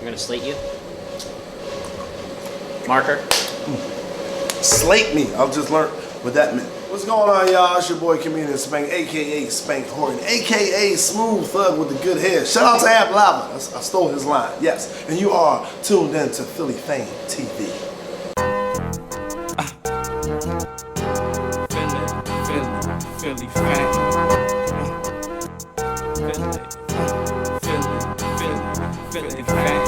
gonna slate you. Marker. Slate me. I've just learned what that meant. What's going on, y'all? It's your boy comedian Spank, aka Spank Horton, aka Smooth Thug with the good hair. Shout out to Ab Lava. I stole his line. Yes, and you are tuned in to F.A.M.E TV. Philly fan. Philly fan.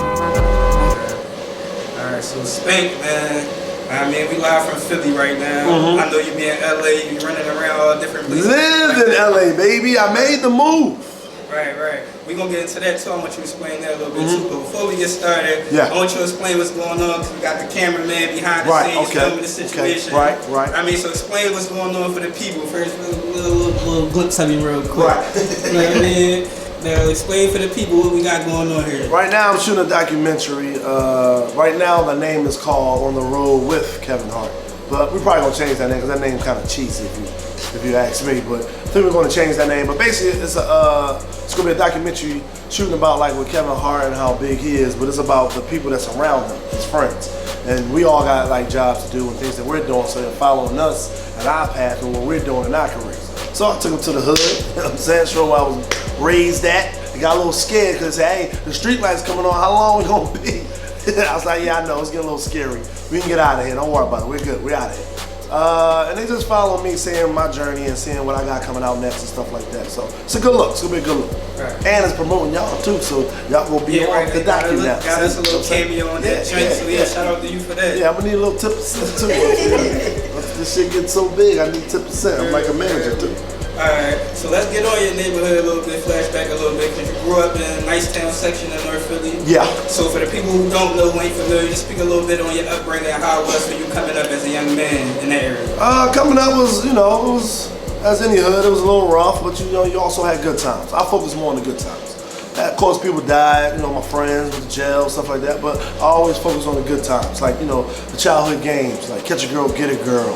Alright, so Spank, man. I mean, we live from Philly right now. I know you be in LA, you be running around all different places. Live in LA, baby. I made the move. Right. We're going to get into that too. I want you to explain that a little bit too. But before we get started, yeah. I want you to explain what's going on because we got the cameraman behind the scenes filming the situation. Right. I mean, so explain what's going on for the people. First, little glimpse of you real quick. Right. You know what I mean? Now, explain for the people what we got going on here. Right now, I'm shooting a documentary. Right now, the name is called On the Road with Kevin Hart. But we're probably going to change that name because that name's kind of cheesy if you ask me. But I think we're going to change that name. But basically, it's going to be a documentary shooting about like with Kevin Hart and how big he is. But it's about the people that's around him, his friends. And we all got like jobs to do and things that we're doing. So they're following us and our path and what we're doing in our careers. So I took him to the hood. You know what I'm saying? Show him where I was raised at. He got a little scared because they said, hey, the street light's coming on. How long we going to be? I was like, yeah, I know. It's getting a little scary. We can get out of here. Don't worry about it. We're good. We're out of here. And they just follow me, seeing my journey and seeing what I got coming out next and stuff like that. So it's a good look. It's going to be a good look. Right. And it's promoting y'all too. So y'all going to be on the docu now. Got us a little cameo on that joint. So yeah, shout out to you for that. Yeah, I'm going to need a little tip percent too. This shit gets so big, I need tip percent. I'm like a manager too. Alright, so let's get on your neighborhood a little bit, flashback a little bit, because you grew up in a nice town section in North Philly. Yeah. So for the people who don't know, who ain't familiar, just speak a little bit on your upbringing and how it was for you coming up as a young man in that area. Coming up was, it was, as any hood, it was a little rough, but you also had good times. I focus more on the good times. Of course, people died, my friends went to jail, stuff like that, but I always focus on the good times, like, the childhood games, like Catch a Girl, Get a Girl,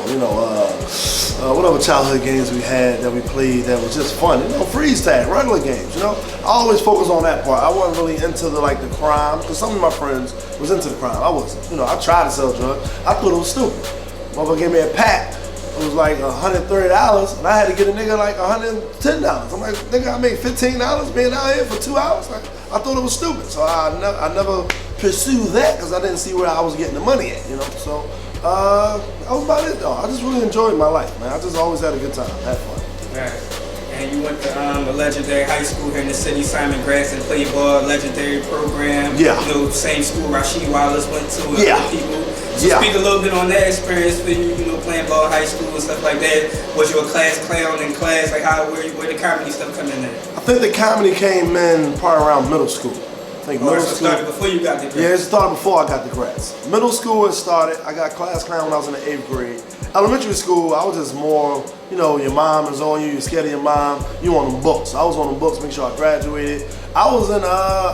what other childhood games we had that we played that was just fun, freeze tag, regular games, I always focus on that part. I wasn't really into the crime, because some of my friends was into the crime. I wasn't, I tried to sell drugs. I thought it was stupid. Motherfucker gave me a pack. It was like $130, and I had to get a nigga like $110. I'm like, nigga, I made $15 being out here for 2 hours. Like, I thought it was stupid, so I never pursued that because I didn't see where I was getting the money at, So that was about it, though. I just really enjoyed my life, man. I just always had a good time, had fun. Right. And you went to a legendary high school here in the city, Simon Grasson, played ball, legendary program. Yeah. Same school Rasheed Wallace went to and other people. So speak a little bit on that experience for you, playing ball, high school and stuff like that. Was you a class clown in class? Like where the comedy stuff come in at? I think the comedy came in probably around middle school. I think middle school started before you got the grades. Yeah, it started before I got the grades. Middle school it started. I got class clown when I was in the 8th grade. Elementary school, I was just more, your mom is on you, you're scared of your mom, you on them books. I was on them books, make sure I graduated. I was in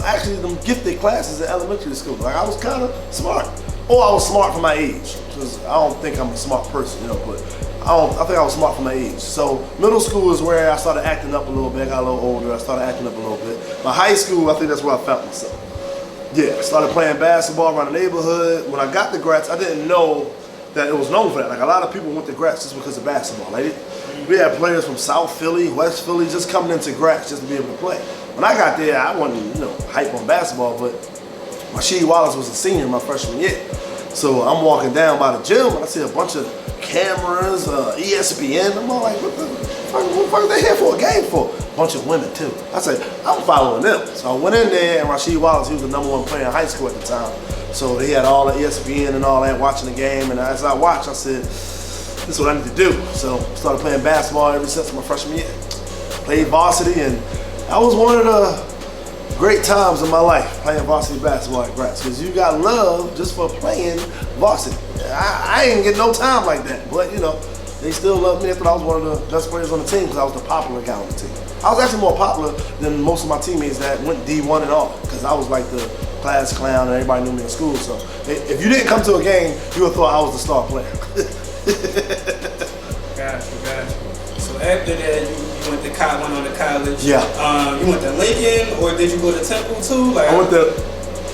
actually them gifted classes in elementary school. Like I was kind of smart. Or I was smart for my age. Because I don't think I'm a smart person, but I think I was smart for my age. So middle school is where I started acting up a little bit. I got a little older, I started acting up a little bit. But high school, I think that's where I found myself. Yeah, I started playing basketball around the neighborhood. When I got the Grats, I didn't know that it was known for that. Like a lot of people went to Grats just because of basketball. Like we had players from South Philly, West Philly, just coming into Grats just to be able to play. When I got there, I wasn't, hype on basketball, but Rasheed Wallace was a senior my freshman year. So I'm walking down by the gym and I see a bunch of cameras, ESPN. I'm all like, what the fuck are they here for a game for? A bunch of women too. I said, I'm following them. So I went in there and Rasheed Wallace, he was the #1 player in high school at the time. So they had all the ESPN and all that, watching the game. And as I watched, I said, this is what I need to do. So I started playing basketball ever since my freshman year. Played varsity and that was one of the great times in my life, playing varsity basketball at Grats, because you got love just for playing varsity. I ain't get no time like that, but they still loved me. I thought I was one of the best players on the team because I was the popular guy on the team. I was actually more popular than most of my teammates that went D1 and all, because I was like the class clown and everybody knew me in school. So if you didn't come to a game, you would have thought I was the star player. Gotcha. So after that, you went on to college. Yeah. You went to Lincoln, or did you go to Temple too? I went to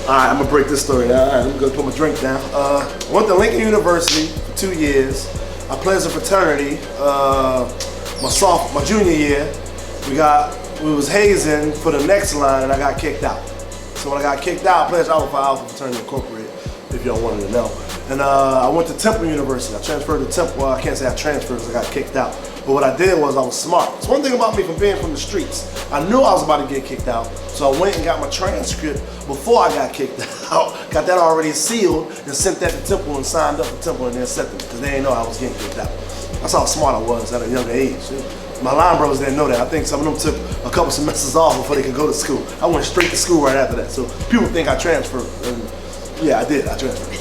right, I'm gonna break this story down. All right, I'm gonna put my drink down. Went to Lincoln University for 2 years. I pledged a fraternity. My junior year, we was hazing for the next line, and I got kicked out. So when I got kicked out, I pledged Alpha Fraternity Incorporated, if y'all wanted to know. And I went to Temple University. I transferred to Temple. Well, I can't say I transferred because I got kicked out. But what I did was I was smart. It's one thing about me from being from the streets. I knew I was about to get kicked out, so I went and got my transcript before I got kicked out. Got that already sealed and sent that to Temple and signed up for Temple and then sent it because they didn't know I was getting kicked out. That's how smart I was at a younger age. My line brothers didn't know that. I think some of them took a couple semesters off before they could go to school. I went straight to school right after that. So people think I transferred. And yeah, I did. I transferred.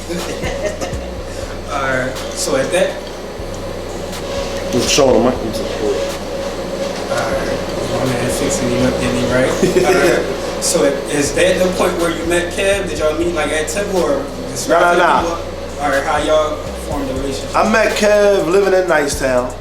Alright, so at that. Just showing them. Alright, my man fixing him up, getting him right. Alright, so is that the point where you met Kev? Did y'all meet like at Temple or? Nah. Alright, how y'all formed the relationship? I met Kev living in Nicetown,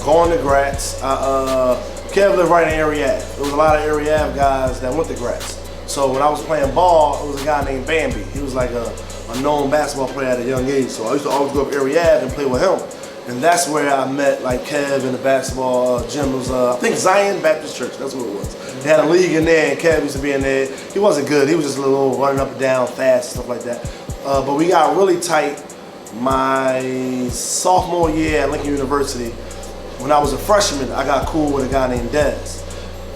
going to Gratz. Kev lived right in Area Ave. There was a lot of Area Ave guys that went to Gratz. So when I was playing ball, it was a guy named Bambi. He was like a known basketball player at a young age. So I used to always go up Area Ave and play with him. And that's where I met like Kev in the basketball gym. It was I think Zion Baptist Church, that's what it was. They had a league in there and Kev used to be in there. He wasn't good, he was just a little running up and down fast, stuff like that. But we got really tight my sophomore year at Lincoln University. When I was a freshman, I got cool with a guy named Dez.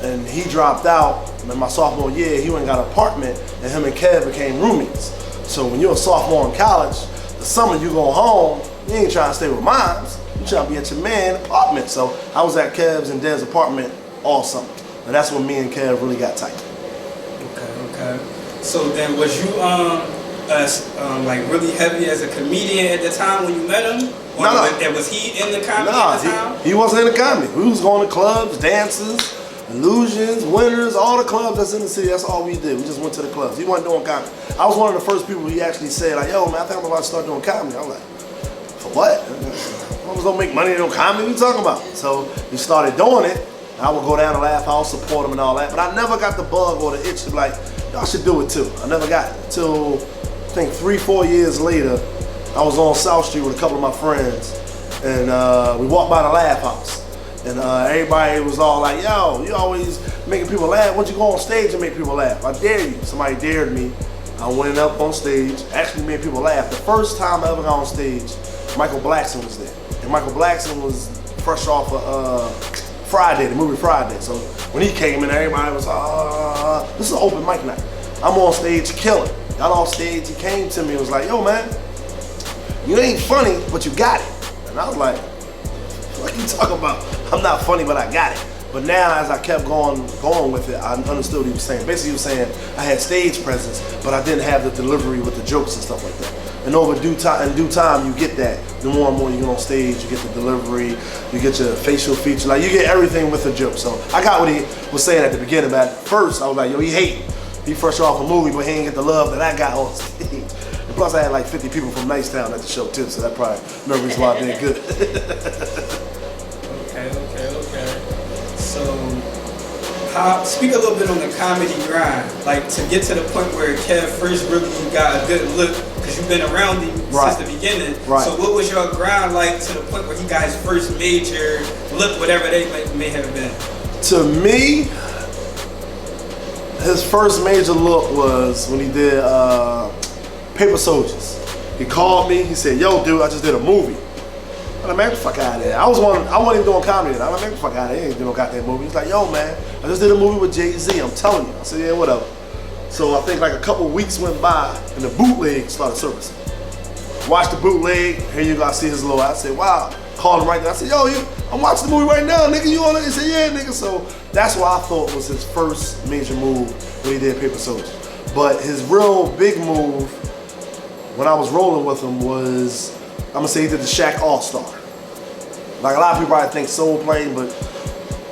And he dropped out, and in my sophomore year, he went and got an apartment, and him and Kev became roommates. So when you're a sophomore in college, the summer you go home, you ain't trying to stay with moms, you trying to be at your man's apartment. So I was at Kev's and Dez's apartment all summer. And that's when me and Kev really got tight. Okay. So then was you like really heavy as a comedian at the time when you met him? Or was he in the comedy at the time? He wasn't in the comedy. We was going to clubs, dances, Illusions, Winners, all the clubs that's in the city, that's all we did. We just went to the clubs. He wasn't doing comedy. I was one of the first people he actually said, like, yo, man, I think I'm about to start doing comedy. I'm like, for what? I don't make money doing comedy, what are you talking about? So he started doing it. I would go down to Laugh House, support him and all that, but I never got the bug or the itch to be like, y'all should do it too. I never got it. Till, I think 3-4 years later, I was on South Street with a couple of my friends, and we walked by the Laugh House. And everybody was all like, yo, you always making people laugh. Why don't you go on stage and make people laugh? I dare you. Somebody dared me. I went up on stage, actually made people laugh. The first time I ever got on stage, Michael Blackson was there. And Michael Blackson was fresh off of Friday, the movie Friday. So when he came in, everybody was, this is an open mic night. I'm on stage killing. Got off stage, he came to me and was like, yo, man, you ain't funny, but you got it. And I was like, what you talking about? I'm not funny, but I got it. But now, as I kept going with it, I understood what he was saying. Basically, he was saying I had stage presence, but I didn't have the delivery with the jokes and stuff like that. And in due time, you get that. The more and more you get on stage, you get the delivery, you get your facial feature, like you get everything with a joke. So I got what he was saying at the beginning. But at first, I was like, yo, he hating. He fresh off a movie, but he ain't get the love that I got on stage. And plus, I had like 50 people from Nicetown at the show too, so that probably another reason why I did good. Okay. So, speak a little bit on the comedy grind, like to get to the point where Kev first really got a good look, because you've been around him since the beginning. Right. So what was your grind like to the point where he got his first major look, whatever they may have been? To me, his first major look was when he did Paper Soldiers. He called me, he said, yo dude, I just did a movie. I'm like, man, get the fuck out of there. I wasn't even doing comedy then. I'm like, man, get the fuck out of there. He ain't doing no goddamn movie. He's like, yo, man, I just did a movie with Jay-Z. I'm telling you. I said, yeah, whatever. So I think like a couple weeks went by and the bootleg started surfacing. Watched the bootleg. Here you go. I see his little. I said, wow. Called him right there. I said, yo, I'm watching the movie right now, nigga. You on it? He said, yeah, nigga. So that's what I thought was his first major move when he did Paper Soldiers. But his real big move when I was rolling with him was, I'm gonna say he did the Shaq All-Star. Like a lot of people probably think Soul Plane, but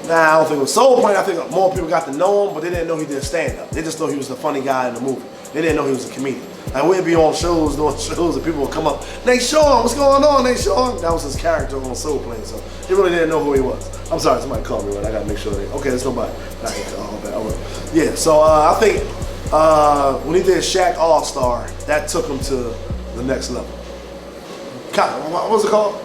nah, I don't think it was Soul Plane. I think more people got to know him, but they didn't know he did stand-up. They just know he was the funny guy in the movie. They didn't know he was a comedian. Like we'd be on shows, doing shows, and people would come up, Nate Sean, what's going on, Nate Sean? That was his character on Soul Plane, so he really didn't know who he was. I'm sorry, somebody called me, right? I gotta make sure okay, there's nobody. Yeah, so I think When he did Shaq All-Star, that took him to the next level. What was it called?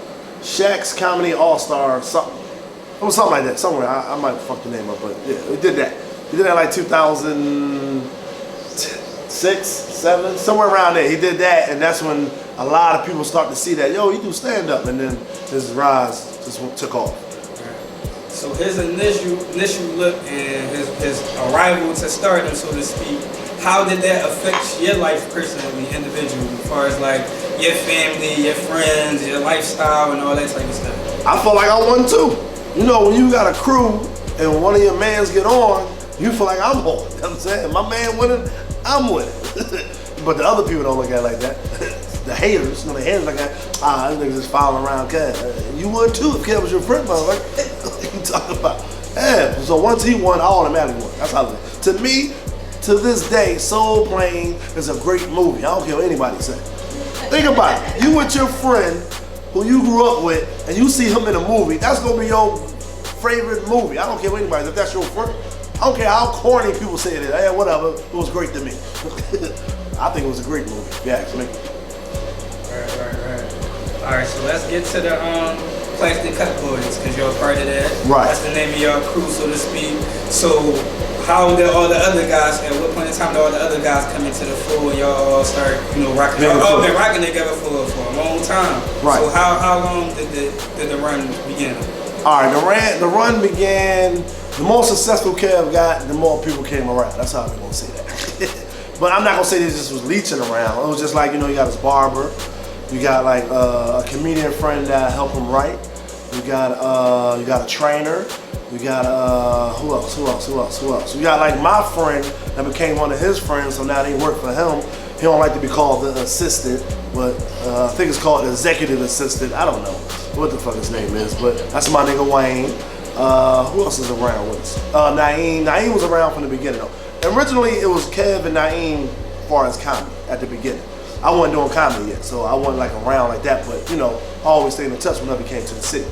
Shaq's Comedy All-Star something. It was something like that, somewhere. I might fuck the name up, but yeah, he did that. He did that like 2006, 7, somewhere around there. He did that, and that's when a lot of people start to see that, yo, he do stand-up, and then his rise just took off. So his initial look and his arrival to stardom, so to speak, how did that affect your life personally, individually, as far as like your family, your friends, your lifestyle, and all that type of stuff? I feel like I won too. You know, when you got a crew and one of your mans get on, you feel like I'm on. You know what I'm saying? My man winning, I'm winning. But the other people don't look at it like that. The haters, you know, the haters like that, these niggas just following around Kev. You would too if Kev was your friend, man. Like, what you talking about? Yeah, so once he won, I automatically won. That's how it is. To me, to this day, Soul Plane is a great movie. I don't care what anybody say. Think about it. You with your friend who you grew up with, and you see him in a movie, that's gonna be your favorite movie. I don't care what anybody says. If that's your friend, I don't care how corny people say it is. Hey, whatever, it was great to me. I think it was a great movie, if you ask me. Right. All right, so let's get to the Plastic Cup Boyz, because you're a part of that. Right. That's the name of your crew, so to speak. So how did all the other guys, at what point in time did all the other guys come into the fold and y'all all start, rocking? Y'all all been rocking together for a long time. Right. So how long did the run begin? All right, the run began, the more successful Kev got, the more people came around. That's how I'm gonna say that. But I'm not gonna say this just was leeching around. It was just like, you got his barber, you got like a comedian friend that helped him write, you got a trainer, you got who else? You got like my friend that became one of his friends, so now they work for him. He don't like to be called the assistant, but I think it's called the executive assistant. I don't know what the fuck his name is, but that's my nigga Wayne. Who else is around with us? Naeem. Naeem was around from the beginning though. Originally it was Kev and Naeem as far as comedy at the beginning. I wasn't doing comedy yet, so I wasn't like around like that, but I always stayed in touch whenever he came to the city.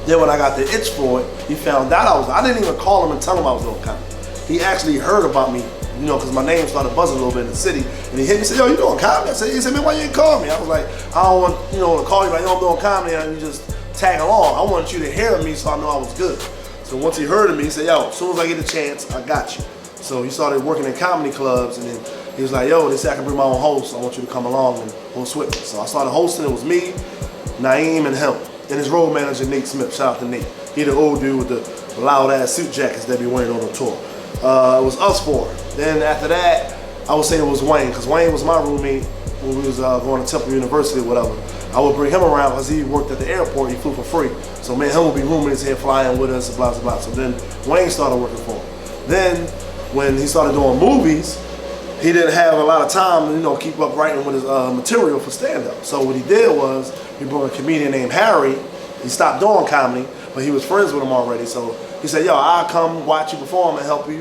Then when I got the itch for it, he found out I didn't even call him and tell him I was doing comedy. He actually heard about me, because my name started buzzing a little bit in the city, and he hit me and said, yo, you doing comedy? He said, man, why you didn't call me? I was like, I don't want, to call you like, yo, I'm doing comedy, and you just tag along. I wanted you to hear me so I know I was good. So once he heard of me, he said, yo, as soon as I get a chance, I got you. So he started working in comedy clubs, and then he was like, yo, they said I can bring my own host. I want you to come along and host with me. So I started hosting. It was me, Naeem, and him. And his road manager, Nate Smith. Shout out to Nate. He the old dude with the loud-ass suit jackets that be wearing on the tour. It was us four. Then after that, I would say it was Wayne, because Wayne was my roommate when we was going to Temple University or whatever. I would bring him around because he worked at the airport. He flew for free. So me and him would be roommates here flying with us, blah, blah, blah. So then Wayne started working for him. Then when he started doing movies, he didn't have a lot of time to keep up writing with his material for stand-up. So what he did was he brought a comedian named Harry. He stopped doing comedy, but he was friends with him already. So he said, yo, I'll come watch you perform and help you,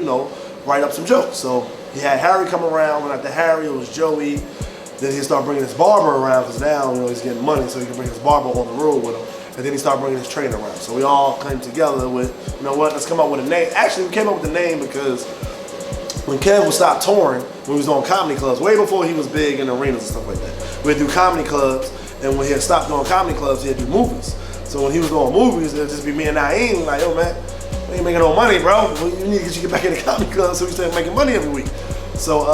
write up some jokes. So he had Harry come around, and after Harry it was Joey. Then he started bringing his barber around, because now he's getting money, so he can bring his barber on the road with him. And then he started bringing his trainer around. So we all came together with, let's come up with a name. Actually, we came up with the name because when Kev would stop touring, when he was doing comedy clubs, way before he was big in arenas and stuff like that, we'd do comedy clubs, and when he had stopped doing comedy clubs, he'd do movies. So when he was doing movies, it'd just be me and Naeem, like, yo, man, we ain't making no money, bro. You need to get back in the comedy clubs so we start making money every week. So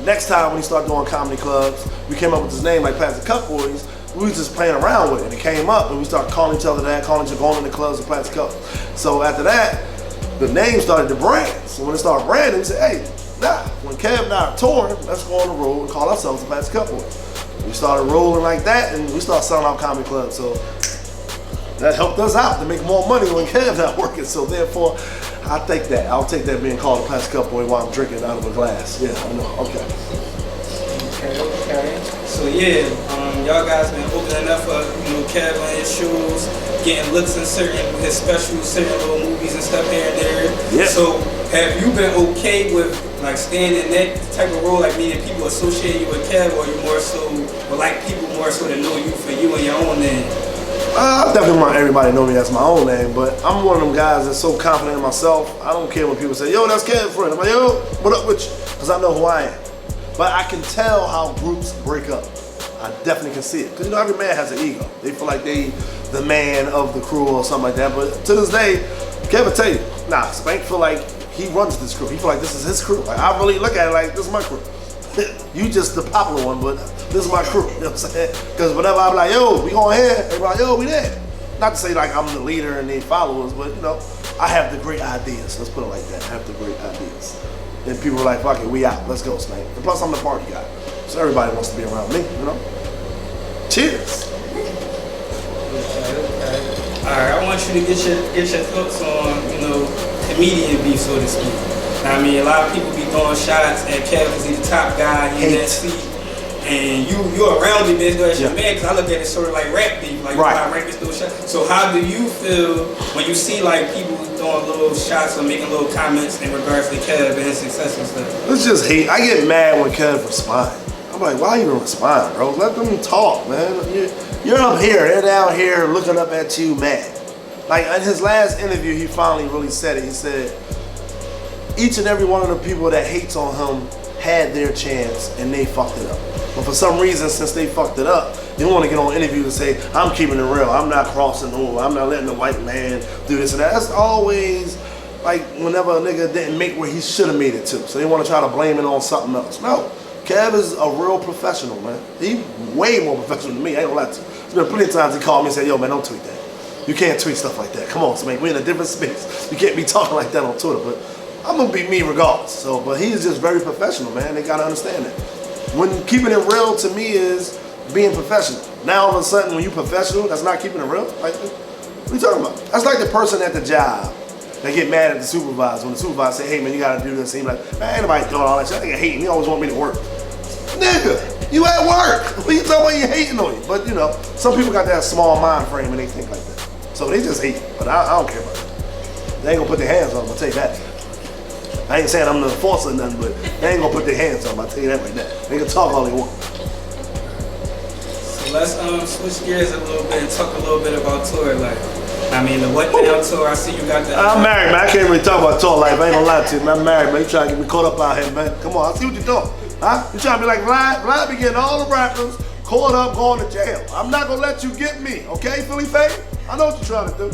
next time when he started doing comedy clubs, we came up with this name like Plastic Cup Boyz. We was just playing around with it, and it came up, and we started calling each other that, calling each other, going in the clubs and Plastic Cup. So after that, the name started to brand. So when it started branding, we said, hey, when Kev and I are touring, let's go on the road and call ourselves the Plastic Cup Boyz. We started rolling like that, and we started selling out comedy clubs. So that helped us out to make more money when Kev's not working. So therefore, I'll take that being called a Plastic Cup Boy while I'm drinking out of a glass. Yeah, I know. Okay. So yeah, y'all guys been opening up for Kev on his shows, getting looks in his specials, certain little movies and stuff here and there. Yeah. So have you been okay with like staying in that type of role, like meaning people associate you with Kev, or you more so would like people more so to know you for you and your own name? I definitely want everybody to know me as my own name, but I'm one of them guys that's so confident in myself. I don't care when people say, yo, that's Kev's friend. I'm like, yo, what up with you? because I know who I am. But I can tell how groups break up. I definitely can see it. Because you know, every man has an ego. They feel like they the man of the crew or something like that. But to this day, Kevin tell you, nah, Spank feel like he runs this crew. He feel like this is his crew. Like, I really look at it like, this is my crew. You just the popular one, but this is my crew. You know what I'm saying? Because whenever I'm like, yo, we going here, everybody like, yo, we there. Not to say like I'm the leader and they followers, but you know, I have the great ideas. Let's put it like that. I have the great ideas. And people are like, fuck it, we out. Let's go, Spank. And plus, I'm the party guy. So everybody wants to be around me, you know? Cheers. Alright, I want you to get your thoughts on, you know, comedian beef, so to speak. I mean, a lot of people be throwing shots at Kev because he's the top guy, he's in that seat. And you're around me, basically, as your man, because I look at it sort of like rap beef, like how rapists throw shots. So how do you feel when you see like people throwing little shots or making little comments in regards to Kev and his success and stuff? It's just hate. I get mad when Kev responds. I'm like, why even respond, bro? Let them talk, man. You're up here, they're down here looking up at you mad. Like in his last interview, he finally really said it. He said, each and every one of the people that hates on him had their chance and they fucked it up. But for some reason, since they fucked it up, they want to get on interviews and say, I'm keeping it real, I'm not crossing over, I'm not letting the white man do this and that. That's always like whenever a nigga didn't make where he should have made it to. So they want to try to blame it on something else. No, Kev is a real professional, man. He way more professional than me, I ain't gonna lie to you. There's been plenty of times he called me and said, yo man, don't tweet that. You can't tweet stuff like that. Come on, Spank, we're in a different space. You can't be talking like that on Twitter, but I'm gonna be me regardless. So, but he's just very professional, man. They gotta understand that. When keeping it real to me is being professional. Now all of a sudden, when you professional, that's not keeping it real. Like, what are you talking about? That's like the person at the job that get mad at the supervisor when the supervisor say, "Hey man, you gotta do this." And he's like, "Man, ain't nobody doing all that shit. I think hating. He always want me to work." Nigga, you at work. What you talking about? You hating on you? But you know, some people got that small mind frame and they think like that. So they just hate. But I don't care about it. They ain't gonna put their hands on them. I'll tell you that. I ain't saying I'm the enforcer or nothing, but they ain't gonna put their hands on them. I'll tell you that right now. They can talk all they want. So let's switch gears a little bit and talk a little bit about tour life. I mean, the What Now tour, I see you got the... I'm married, man. I can't really talk about tour life. I ain't gonna lie to you, man. I'm married, man. You trying to get me caught up out here, man. Come on, I see what you're doing. Huh? You trying to be like Vlad? Vlad be getting all the rappers caught up going to jail. I'm not gonna let you get me, okay, Philly Faye? I know what you're trying to do.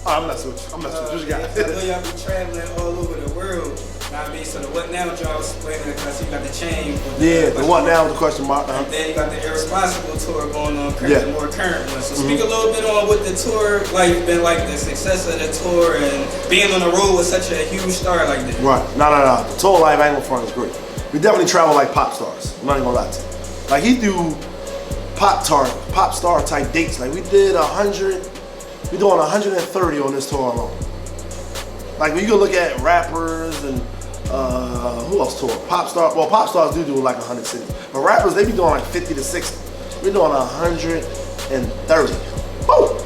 Oh, I'm not switching. I'm not switching. I know y'all be traveling all over the world. I mean, so the What Now job was explaining it because you got the chain. Yeah, the What Now with the question mark. And then you got the Irresponsible tour going on, the more current one. So speak a little bit on what the tour life been like, the success of the tour, and being on the road with such a huge star like this. Right. No. The tour life, I ain't gonna front, is great. We definitely travel like pop stars. I'm not even gonna lie to you. Like he do pop star type dates. Like we did 100. We doing 130 on this tour alone. Like when you go look at rappers and who else tour? Pop stars do like 100 cities. But rappers, they be doing like 50 to 60. We're doing 130. Woo!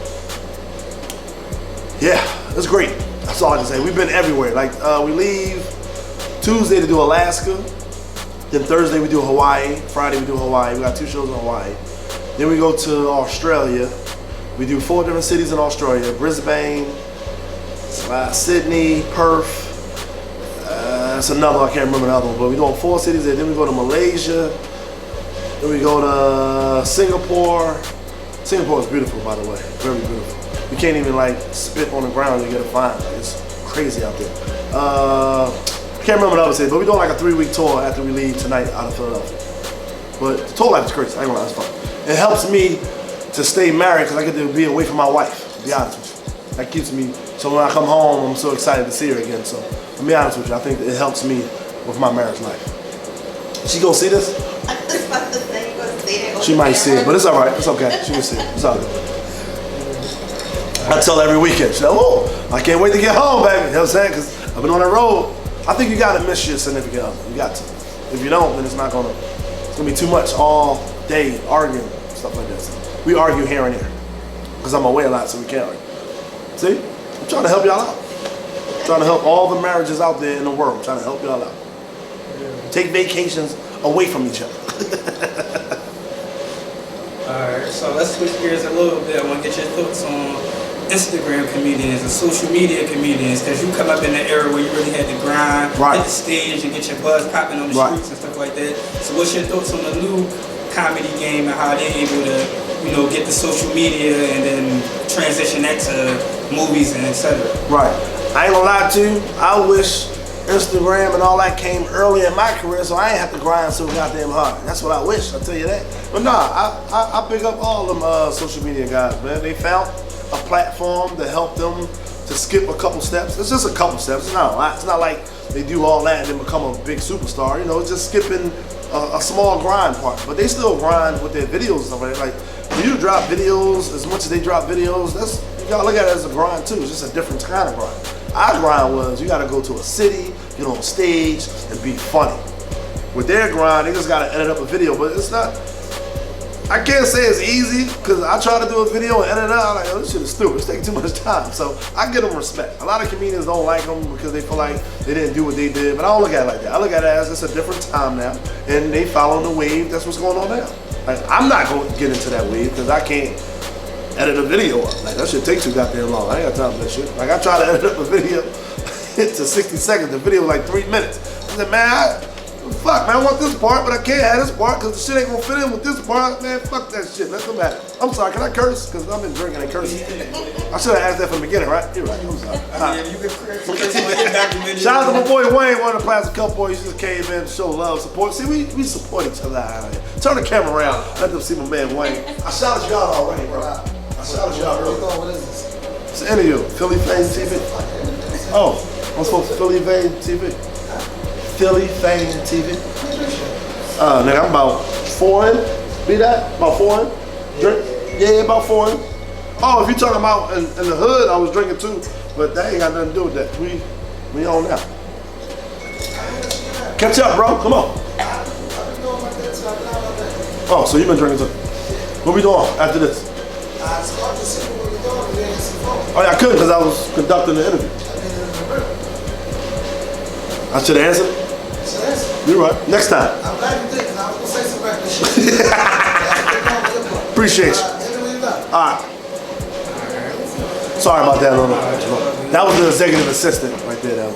Yeah, it's great. That's all I can say. We've been everywhere. Like we leave Tuesday to do Alaska. Then Thursday we do Hawaii. Friday we do Hawaii. We got 2 shows in Hawaii. Then we go to Australia. We do 4 different cities in Australia: Brisbane, Sydney, Perth. That's another, I can't remember the other one, but we're doing 4 cities there. Then we go to Malaysia. Then we go to Singapore. Singapore is beautiful, by the way, very beautiful. You can't even like spit on the ground and get a fine. Like, it's crazy out there. I can't remember the other city, but we're doing like a 3-week tour after we leave tonight out of Philadelphia. But the tour life is crazy. I ain't gonna lie, it's fun. It helps me to stay married because I get to be away from my wife, to be honest with you. That keeps me, so when I come home, I'm so excited to see her again. So, to be honest with you, I think it helps me with my marriage life. She gonna see this? I was about to say, you gonna see it. She might see it, but it's all right. It's okay. She will see it. It's all good. I tell her every weekend, she's like, oh, I can't wait to get home, baby. You know what I'm saying? Because I've been on the road. I think you gotta miss your significant other. You got to. If you don't, then it's gonna be too much all day arguing, stuff like this. We argue here and there. Because I'm away a lot, so we can't argue. See? I'm trying to help y'all out. I'm trying to help all the marriages out there in the world. I'm trying to help y'all out. Take vacations away from each other. Alright, so let's switch gears a little bit. I want to get your thoughts on Instagram comedians and social media comedians, because you come up in the era where you really had to grind, hit the stage and get your buzz popping on the streets and stuff like that. So what's your thoughts on the new comedy game and how they're able to, you know, get the social media and then transition that to movies and etc. Right. I ain't gonna lie to you. I wish Instagram and all that came early in my career, so I ain't have to grind so goddamn hard. That's what I wish. I'll tell you that. But nah, I pick up all them social media guys, man. They found a platform to help them to skip a couple steps. It's just a couple steps. It's not a lot. It's not like they do all that and then become a big superstar. You know, it's just skipping a small grind part. But they still grind with their videos and stuff like that. Like, when you drop videos, as much as they drop videos, you gotta look at it as a grind too. It's just a different kind of grind. Our grind was, you gotta go to a city, get on stage, and be funny. With their grind, they just gotta edit up a video, but it's not, I can't say it's easy, because I try to do a video and edit it out, I'm like, oh, this shit is stupid, it's taking too much time. So I give them respect. A lot of comedians don't like them because they feel like they didn't do what they did, but I don't look at it like that. I look at it as it's a different time now, and they following the wave, that's what's going on now. Like, I'm not going to get into that wave, because I can't edit a video up. Like, that shit takes too goddamn long. I ain't got time for that shit. Like, I try to edit up a video to 60 seconds. The video was like 3 minutes. I said, man, fuck, man, I want this part, but I can't have this part because the shit ain't gonna fit in with this part. Man, fuck that shit. Let's come back. I'm sorry, can I curse? Because I've been drinking and cursing. I should have asked that from the beginning, right? You're right. I'm sorry. You can curse on your documentary. Shout out to my boy Wayne, one of the Plastic Cup Boyz. He just came in to show love, support. See, we support each other out here. Turn the camera around. Let them see my man Wayne. I shouted you out already, bro. I shouted you out earlier. What is this? It's an interview. Philly Fame TV. Oh, I'm supposed to Philly Fame TV. Philly Fame TV. Nigga, I'm about 4 in. Be that? About 4 in? Drink? Yeah, about 4 in. Oh, if you're talking about in the hood, I was drinking too, but that ain't got nothing to do with that. We on now. Catch up, bro. Come on. Oh, so you've been drinking too. What we doing after this? Oh yeah, I couldn't because I was conducting the interview. I should have answered. You're right. Next time. I'm glad you did, because I was going to say some random shit. Appreciate you. All right. Sorry about that. That was the executive assistant right there. I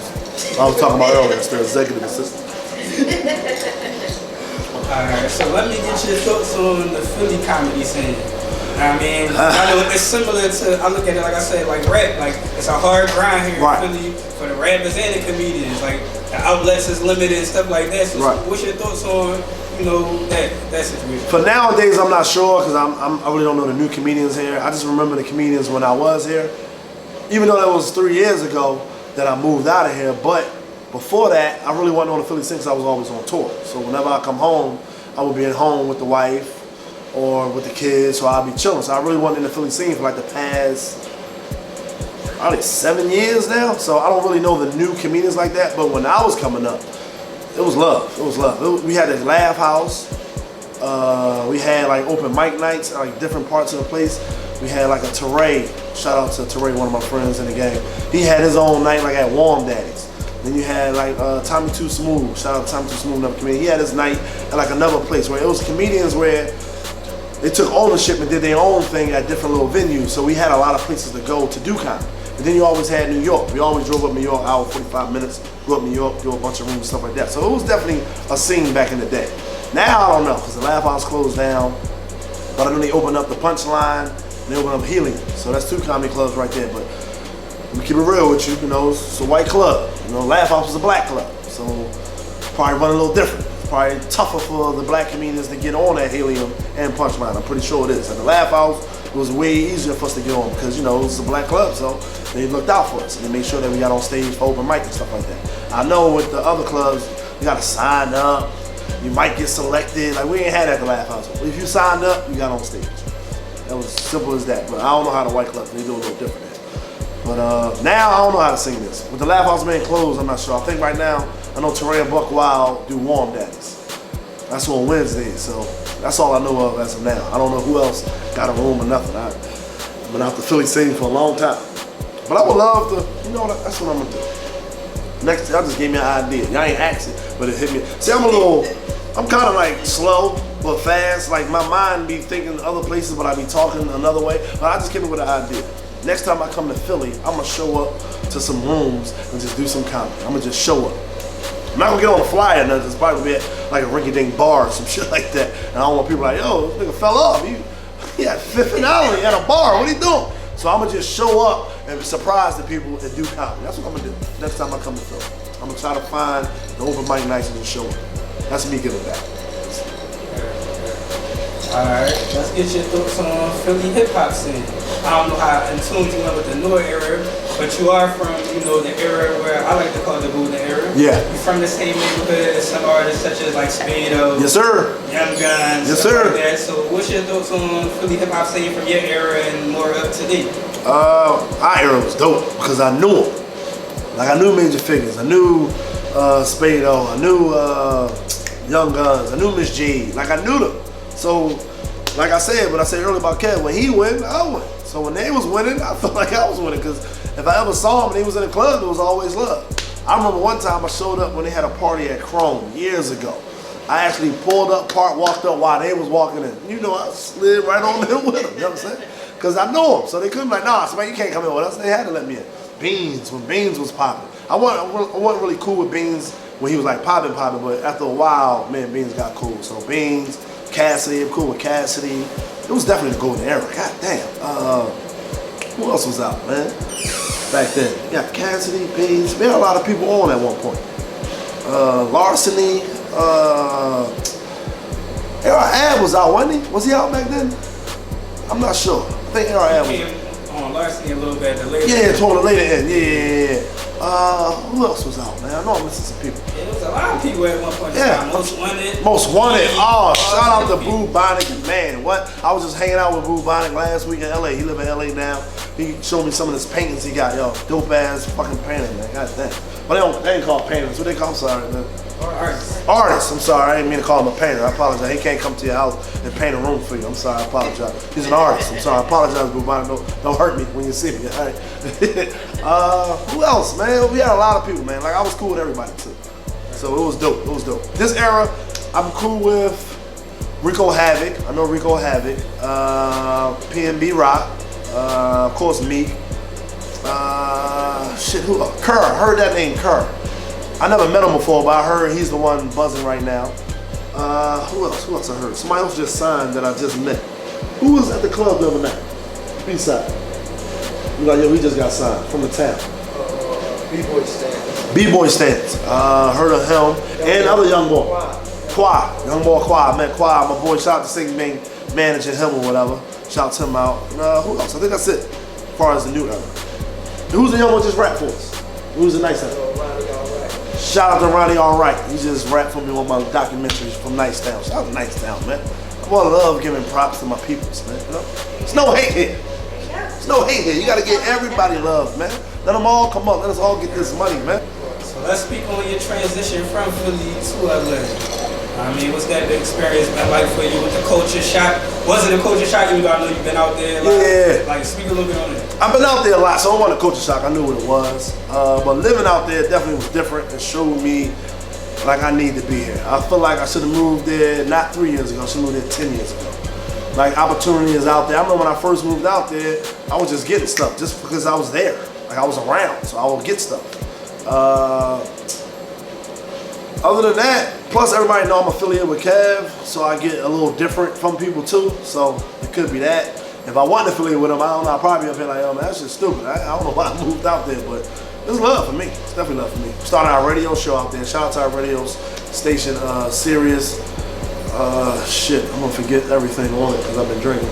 was talking about earlier. It's the executive assistant. Alright, so let me get your thoughts on the Philly comedy scene. I mean, I know it's similar to, I look at it like I said, like rap. Like, it's a hard grind here in Philly for the rappers and the comedians. Like, the outlets is limited and stuff like that. So what's your thoughts on, you know, that situation? For nowadays, I'm not sure, because I really don't know the new comedians here. I just remember the comedians when I was here. Even though that was 3 years ago that I moved out of here, but before that, I really wasn't on the Philly scene because I was always on tour. So whenever I come home, I would be at home with the wife or with the kids, so I'd be chilling. So I really wasn't in the Philly scene for like the past, probably 7 years now. So I don't really know the new comedians like that. But when I was coming up, it was love. It was love. We had a laugh house. We had like open mic nights, like different parts of the place. We had like a Teray. Shout out to Teray, one of my friends in the game. He had his own night like at Warm Daddy's. Then you had like Tommy Too Smooth. Shout out to Tommy Too Smooth, another comedian. He had his night at like another place where it was comedians where they took ownership and did their own thing at different little venues. So we had a lot of places to go to do comedy. And then you always had New York. We always drove up New York, hour 45 minutes, go up New York, do a bunch of rooms and stuff like that. So it was definitely a scene back in the day. Now I don't know, because the Laugh House closed down, but I know they opened up the Punchline, and they opened up Helium. So that's 2 comedy clubs right there. But let me keep it real with you, you know, it's a white club. You know, Laugh House is a black club. So probably run a little different. It's probably tougher for the black comedians to get on at Helium and Punchline. I'm pretty sure it is. At the Laugh House, it was way easier for us to get on because, you know, it's a black club, so they looked out for us and they made sure that we got on stage for open mic and stuff like that. I know with the other clubs, you gotta sign up, you might get selected. Like, we ain't had that at the Laugh House. If you signed up, you got on stage. That was simple as that. But I don't know how the white clubs, they do a little different. But now I don't know how to sing this. With the Laugh House being closed, I'm not sure. I think right now, I know Teray and Buck Wild do Warm Daddies. That's on Wednesdays, so that's all I know of as of now. I don't know who else got a room or nothing. I've been out the Philly scene for a long time. But I would love to, you know what, that's what I'm gonna do. Next, y'all just gave me an idea. Y'all ain't asking, but it hit me. See, I'm kind of like slow, but fast. Like my mind be thinking other places, but I be talking another way. But I just came up with an idea. next time I come to Philly, I'm gonna show up to some rooms and just do some comedy. I'm gonna just show up. I'm not gonna get on the flyer or nothing. It's probably gonna be like a rinky-dink bar or some shit like that. And I don't want people like, yo, this nigga fell off. He had Fifth and Alley at a bar. What are you doing? So I'm gonna just show up and surprise the people and do comedy. That's what I'm gonna do next time I come to Philly. I'm gonna try to find the open mic nights and just show up. That's me giving back. Alright, let's get your thoughts on Philly hip hop scene. I don't know how in tune you are with the newer era, but you are from, you know, the era where I like to call the golden era. Yeah. You're from the same neighborhood as some artists such as like Speedo. Yes, sir. Young Guns. Yes, sir. Like that. So what's your thoughts on Philly hip hop scene from your era and more up to date? Our era was dope because I knew them. Like I knew Major Figures, I knew Speedo, I knew Young Guns, I knew Miss G. Like I knew them. So, like I said, when I said earlier about Kev, when he win, I win. So when they was winning, I felt like I was winning because if I ever saw him and he was in the club, there was always love. I remember one time I showed up when they had a party at Chrome years ago. I actually pulled up, walked up while they was walking in. You know, I slid right on in with them, you know what I'm saying? Because I knew them, so they couldn't be like, nah, man, you can't come in with us. They had to let me in. Beans, when Beans was popping. I wasn't really cool with Beans when he was like popping, but after a while, man, Beans got cool. So Beans, Cassidy, I'm cool with Cassidy. It was definitely the golden era. God damn. Who else was out, man? Back then. You got Cassidy, Beans. We had a lot of people on at one point. Larceny. Ab was out, wasn't he? Was he out back then? I'm not sure. I think Ab was on Larceny a little bit at the later end. Toward the later end. Yeah. Who else was out, man? I know I'm missing some people. Yeah, there was a lot of people at one point in time. Most Wanted. Most Wanted. Oh, shout out to Boo Bonic. Man, what? I was just hanging out with Boo Bonic last week in LA. He live in LA now. He showed me some of his paintings he got. Yo, dope ass fucking painting, man. God damn. But they ain't call paintings. What they call? I'm sorry, man. Artist. I'm sorry. I didn't mean to call him a painter. I apologize. He can't come to your house and paint a room for you. I'm sorry. I apologize. He's an artist. I'm sorry. I apologize, Boo Bonic. Don't hurt me when you see me. All right. Who else, man? We had a lot of people, man. Like I was cool with everybody too. So it was dope. It was dope. This era, I'm cool with Rico Havoc. I know Rico Havoc. PNB Rock. Of course, Meek. Who? Kerr. I heard that name, Kerr. I never met him before, but I heard he's the one buzzing right now. Who else? Who else I heard? Somebody else just signed that I just met. Who was at the club the other night? B-side. You're like, yo, he just got signed from the town. B-Boy Stance. B-Boy Stance. Heard of him and other young boy. Quad. Young boy Quad. I met Quad. My boy, shout out to Sing Ming, managing him or whatever. Shout to him out. Who else? I think that's it. As far as the new era. Who's the young one just rap for us? Who's the nice one? Shout out to Ronnie Alright. He just rapped for me on my documentaries from Nicetown. Shout out to Nicetown, man. I want to love giving props to my peoples, man. You know? There's no hate here. There's no hate here. You got to give everybody love, man. Let them all come up. Let us all get this money, man. So let's speak on your transition from Philly to LA. I mean, what's that experience been like for you with the culture shock? Was it a culture shock? Even though I know you've been out there. Like, speak a little bit on it. I've been out there a lot, so I wasn't a culture shock. I knew what it was. But living out there definitely was different and showed me like I need to be here. I feel like I should have moved there not 3 years ago. I should have moved there 10 years ago. Like, opportunity is out there. I remember when I first moved out there, I was just getting stuff just because I was there. Like, I was around, so I would get stuff. Other than that, plus everybody know I'm affiliated with Kev, so I get a little different from people too, so it could be that. If I wasn't affiliated with them, I don't know, I'd probably be like, oh man, that's just stupid. I don't know why I moved out there, but it's love for me. It's definitely love for me. Started our radio show out there. Shout out to our radio station, Sirius. Shit, I'm gonna forget everything on it because I've been drinking.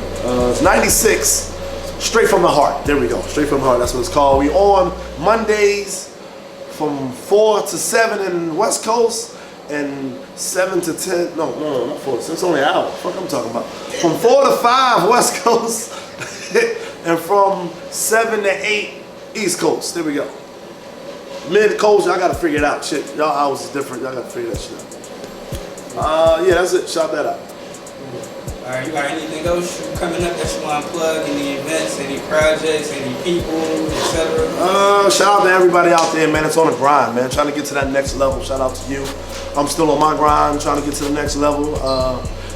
It's 96, Straight from the Heart. There we go, Straight from the Heart, that's what it's called. We on Mondays from 4 to 7 in West Coast and 7 to 10, no, not 4, it's only an hour, fuck I'm talking about. From 4 to 5 West Coast and from 7 to 8 East Coast, there we go. Mid Coast, y'all gotta figure it out, shit, y'all hours is different, y'all gotta figure that shit out. Yeah, that's it, shout that out. Alright, you got anything else coming up that you want to plug? Any events, any projects, any people, etc.? Shout out to everybody out there, man. It's on the grind, man. Trying to get to that next level. Shout out to you. I'm still on my grind, trying to get to the next level.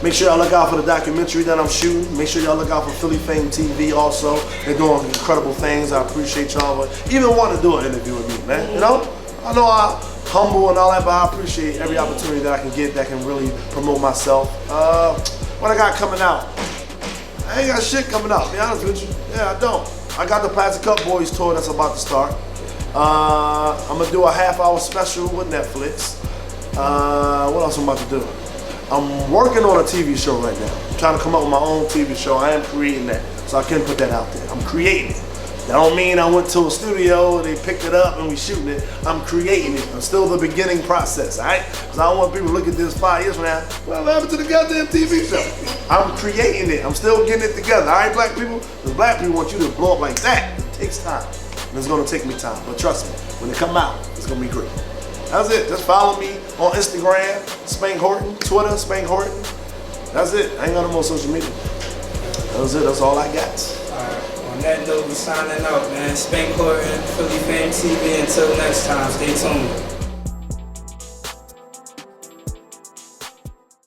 Make sure y'all look out for the documentary that I'm shooting. Make sure y'all look out for F.A.M.E TV also. They're doing incredible things. I appreciate y'all for even wanting to do an interview with me, man. You know? I know I'm humble and all that, but I appreciate every opportunity that I can get that can really promote myself. What I got coming out? I ain't got shit coming out, to be honest with you. Yeah, I don't. I got the Plastic Cup Boyz tour that's about to start. I'm gonna do a half-hour special with Netflix. What else I'm about to do? I'm working on a TV show right now. I'm trying to come up with my own TV show. I am creating that, so I can put that out there. I'm creating it. That don't mean I went to a studio, they picked it up and we shooting it. I'm creating it. I'm still the beginning process, all right? Because I don't want people to look at this 5 years from now, well, what happened to the goddamn TV show? I'm creating it. I'm still getting it together, all right, black people? Because black people want you to blow up like that. It takes time. And it's gonna take me time, but trust me, when it come out, it's gonna be great. That's it. Just follow me on Instagram, Spank Horton, Twitter, Spank Horton. That's it. I ain't got no more social media. That's it. That's all I got. On that note, we signing out, man. Spank Horton, F.A.M.E TV. Until next time, stay tuned.